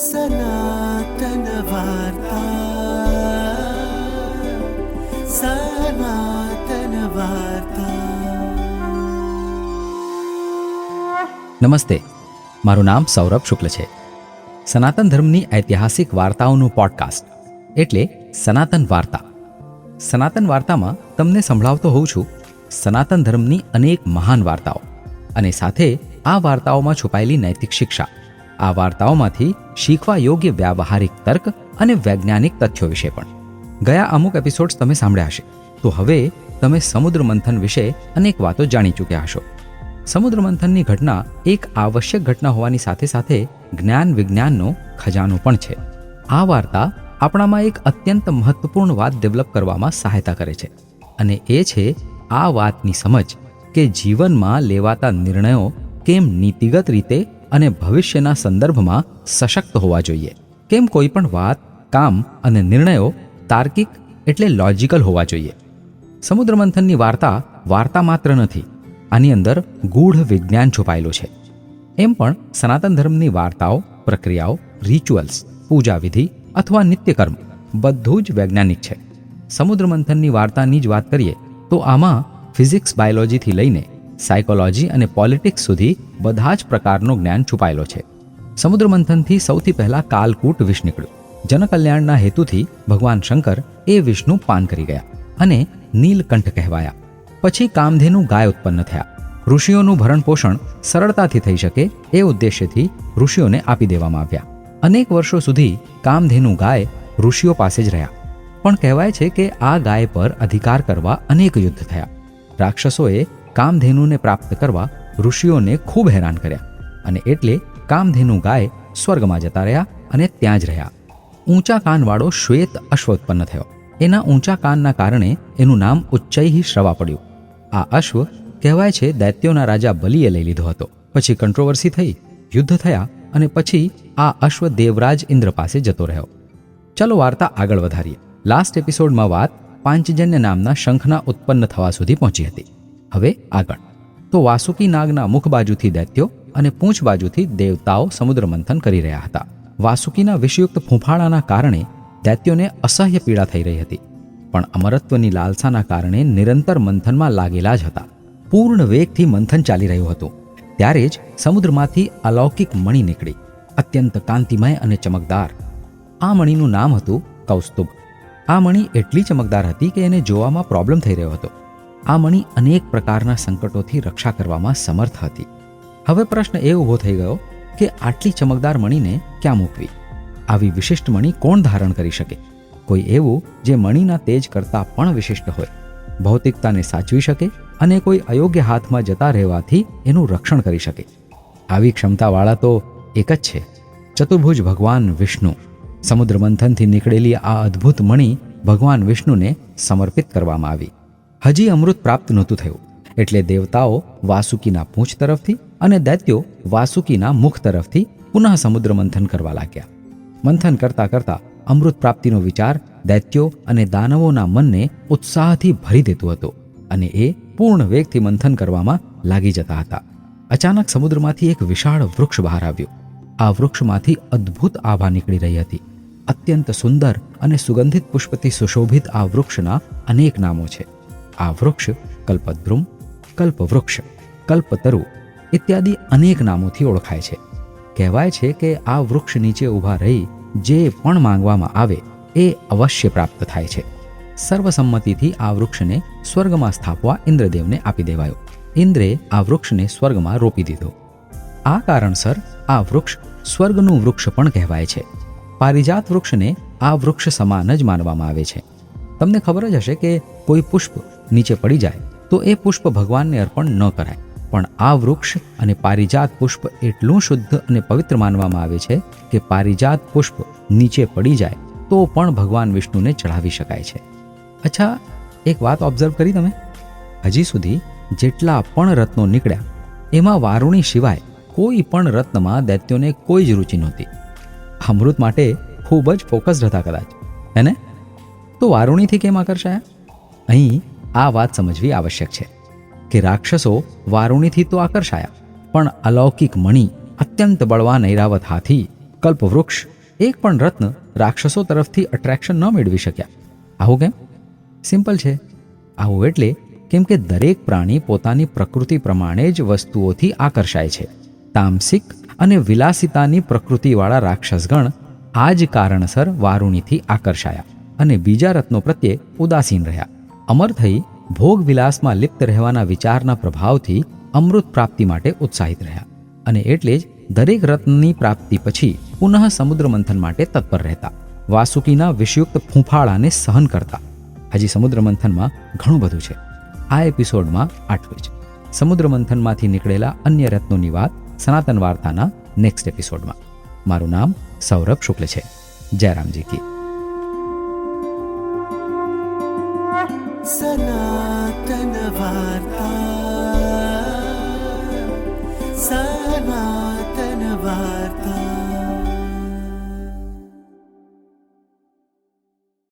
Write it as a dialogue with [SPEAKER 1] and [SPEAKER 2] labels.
[SPEAKER 1] સનાતન વાર્તા, સનાતન વાર્તા.
[SPEAKER 2] નમસ્તે, મારું નામ સૌરભ શુક્લ છે. સનાતન ધર્મની ઐતિહાસિક વાર્તાઓનું પોડકાસ્ટ એટલે સનાતન વાર્તા. સનાતન વાર્તામાં તમને સંભળાવતો હોઉં છું સનાતન ધર્મની અનેક મહાન વાર્તાઓ અને સાથે આ વાર્તાઓમાં છુપાયેલી નૈતિક શિક્ષા. આ વાર્તાઓમાંથી શીખવા યોગ્ય વ્યાવહારિક તર્ક અને વૈજ્ઞાનિક તથ્યો વિશે પણ. ગયા અમુક એપિસોડ્સ તમે સાંભળ્યા હશે, તો હવે તમે સમુદ્ર મંથન વિશે અનેક વાતો જાણી ચૂક્યા હશો. સમુદ્ર મંથનની ઘટના એક આવશ્યક ઘટના હોવાની સાથે સાથે જ્ઞાન વિજ્ઞાનનો ખજાનો પણ છે. આ વાર્તા આપણામાં એક અત્યંત મહત્વપૂર્ણ વાત ડેવલપ કરવામાં સહાયતા કરે છે, અને એ છે આ વાતની સમજ કે જીવનમાં લેવાતા નિર્ણયો કેમ નીતિગત રીતે અને ભવિષ્યના સંદર્ભમાં સશક્ત હોવા જોઈએ. કેમ કોઈ પણ વાત, કામ અને નિર્ણયો તાર્કિક એટલે લોજિકલ હોવા જોઈએ. સમુદ્ર મંથનની વાર્તા માત્ર નથી, આની અંદર ગૂઢ વિજ્ઞાન છુપાયેલું છે. એમ પણ સનાતન ધર્મની વાર્તાઓ, પ્રક્રિયાઓ, રિચ્યુઅલ્સ, પૂજાવિધિ અથવા નિત્યકર્મ બધું જ વૈજ્ઞાનિક છે. સમુદ્ર મંથનની વાર્તાની જ વાત કરીએ તો આમાં ફિઝિક્સ, બાયોલોજીથી લઈને સાયકોલોજી અને પોલિટિક્સ સુધી બધા જ પ્રકારનું જ્ઞાન છુપાયેલો છે. સમુદ્ર મંથનથી સૌથી પહેલા કાલકૂટ વિષ નીકળ્યું. જનકલ્યાણના હેતુથી ભગવાન શંકર એ વિષનું પાન કરી ગયા અને નીલકંઠ કહેવાયા. પછી કામધેનુ ગાય ઉત્પન્ન થયા. ઋષિઓનું ભરણ પોષણ સરળતાથી થઈ શકે એ ઉદ્દેશ્યથી ઋષિઓને આપી દેવામાં આવ્યા. અનેક વર્ષો સુધી કામધેનુ ગાય ઋષિઓ પાસે જ રહ્યા. પણ કહેવાય છે કે આ ગાય પર અધિકાર કરવા અનેક યુદ્ધ થયા. રાક્ષસોએ કામધેનુને પ્રાપ્ત કરવા ઋષિઓને ખૂબ હેરાન કર્યા, અને એટલે કામધેનુ ગાય સ્વર્ગમાં જતા રહ્યા અને ત્યાં જ રહ્યા. ઊંચા કાનવાળો શ્વેત અશ્વ ઉત્પન્ન થયો. એના ઊંચા કાનના કારણે એનું નામ ઉચ્ચૈઃ શ્રવા પડ્યું. આ અશ્વ કહેવાય છે દૈત્યોના રાજા બલિએ લઈ લીધો હતો. પછી કંટ્રોવર્સી થઈ, યુદ્ધ થયા, અને પછી આ અશ્વ દેવરાજ ઇન્દ્ર પાસે જતો રહ્યો. ચલો વાર્તા આગળ વધારીએ. લાસ્ટ એપિસોડમાં વાત પાંચજન્ય નામના શંખના ઉત્પન્ન થવા સુધી પહોંચી હતી. હવે આગળ તો વાસુકી નાગના મુખ બાજુથી દૈત્યો અને પૂંછ બાજુથી દેવતાઓ સમુદ્ર મંથન કરી રહ્યા હતા. વાસુકીના વિષયુક્ત ફૂંફાળાના કારણે દૈત્યોને અસહ્ય પીડા થઈ રહી હતી, પણ અમરત્વની લાલસાના કારણે નિરંતર મંથનમાં લાગેલા જ હતા. પૂર્ણ વેગથી મંથન ચાલી રહ્યું હતું. ત્યારે જ સમુદ્રમાંથી અલૌકિક મણિ નીકળી, અત્યંત કાંતિમય અને ચમકદાર. આ મણિનું નામ હતું કૌસ્તુભ. આ મણિ એટલી ચમકદાર હતી કે એને જોવામાં પ્રોબ્લેમ થઈ રહ્યો હતો. આ મણિ અનેક પ્રકારના સંકટોથી રક્ષા કરવામાં સમર્થ હતી. હવે પ્રશ્ન એ ઊભો થઈ ગયો કે આટલી ચમકદાર મણિને ક્યાં મૂકવી? આવી વિશિષ્ટ મણિ કોણ ધારણ કરી શકે? કોઈ એવું જે મણિના તેજ કરતાં પણ વિશિષ્ટ હોય, ભૌતિકતાને સાચવી શકે અને કોઈ અયોગ્ય હાથમાં જતા રહેવાથી એનું રક્ષણ કરી શકે. આવી ક્ષમતાવાળા તો એક જ છે, ચતુર્ભુજ ભગવાન વિષ્ણુ. સમુદ્ર મંથનથી નીકળેલી આ અદ્ભુત મણિ ભગવાન વિષ્ણુને સમર્પિત કરવામાં આવી. હજી અમૃત પ્રાપ્ત નહોતું થયું, એટલે દેવતાઓ વાસુકીના પૂંછ તરફથી અને દૈત્યો વાસુકીના મુખ તરફથી પુનઃ સમુદ્ર મંથન કરવા લાગ્યા. મંથન કરતાં કરતાં અમૃત પ્રાપ્તિનો વિચાર દૈત્યો અને દાનવોના મનને ઉત્સાહથી ભરી દેતું હતું, અને એ પૂર્ણ વેગથી મંથન કરવામાં લાગી જતા હતા. અચાનક સમુદ્રમાંથી એક વિશાળ વૃક્ષ બહાર આવ્યું. આ વૃક્ષમાંથી અદ્ભુત આભા નીકળી રહી હતી. અત્યંત સુંદર અને સુગંધિત પુષ્પથી સુશોભિત આ વૃક્ષના અનેક નામો છે. આ વૃક્ષ કલ્પદ્રુમ, કલ્પવૃક્ષ, કલ્પતરુ ઇત્યાદિ અનેક નામોથી ઓળખાય છે. કહેવાય છે કે આ વૃક્ષ નીચે ઊભા રહી જે પણ માંગવામાં આવે એ અવશ્ય પ્રાપ્ત થાય છે. સર્વસંમતિથી આ વૃક્ષને સ્વર્ગમાં સ્થાપવા ઇન્દ્રદેવને આપી દેવાયો. ઇન્દ્રે આ વૃક્ષને સ્વર્ગમાં રોપી દીધો. આ કારણસર આ વૃક્ષ સ્વર્ગનું વૃક્ષ પણ કહેવાય છે. પારિજાત વૃક્ષને આ વૃક્ષ સમાન જ માનવામાં આવે છે. તમને ખબર જ હશે કે કોઈ પુષ્પ નીચે પડી જાય તો એ પુષ્પ ભગવાનને અર્પણ ન કરાય, પણ આ વૃક્ષ અને પારિજાત પુષ્પ એટલું શુદ્ધ અને પવિત્ર માનવામાં આવે છે કે પારિજાત પુષ્પ નીચે પડી જાય તો પણ ભગવાન વિષ્ણુને ચઢાવી શકાય છે. અચ્છા, એક વાત ઓબ્ઝર્વ કરી તમે? હજી સુધી જેટલા પણ રત્નો નીકળ્યા એમાં વારુણી સિવાય કોઈ પણ રત્નમાં દૈત્યોને કોઈ જ રુચિ નહોતી. અમૃત માટે ખૂબ જ ફોકસ્ડ હતા કદાચ, હે ને? તો વારુણીથી કેમ આકર્ષાયા? અહીં આ વાત સમજવી આવશ્યક છે કે રાક્ષસો વારુણીથી તો આકર્ષાયા, પણ અલૌકિક મણિ, અત્યંત બળવાન ઐરાવત હાથી કલ્પવૃક્ષ, એક પણ રત્ન રાક્ષસો તરફથી અટ્રેક્શન ન મેળવી શક્યા. આવું કેમ? સિમ્પલ છે. આવું એટલે કેમ કે દરેક પ્રાણી પોતાની પ્રકૃતિ પ્રમાણે જ વસ્તુઓથી આકર્ષાય છે. તામસિક અને વિલાસિતાની પ્રકૃતિવાળા રાક્ષસગણ આ જ કારણસર વારુણીથી આકર્ષાયા અને બીજા રત્નો પ્રત્યે ઉદાસીન રહ્યા. અમર થઈ ભોગ વિલાસમાં લિપ્ત રહેવાના વિચારના પ્રભાવથી અમૃત પ્રાપ્તિ માટે ઉત્સાહિત રહ્યા અને એટલે જ દરેક રત્નની પ્રાપ્તિ પછી પુનઃ સમુદ્ર મંથન માટે તત્પર રહેતા, વાસુકીના વિષયુક્ત ફૂંફાળાને સહન કરતા. હજી સમુદ્ર મંથનમાં ઘણું બધું છે. આ એપિસોડમાં આટલું જ. સમુદ્ર મંથનમાંથી નીકળેલા અન્ય રત્નોની વાત સનાતન વાર્તાના નેક્સ્ટ એપિસોડમાં. મારું નામ સૌરભ શુક્લ છે. જય રામજી કી.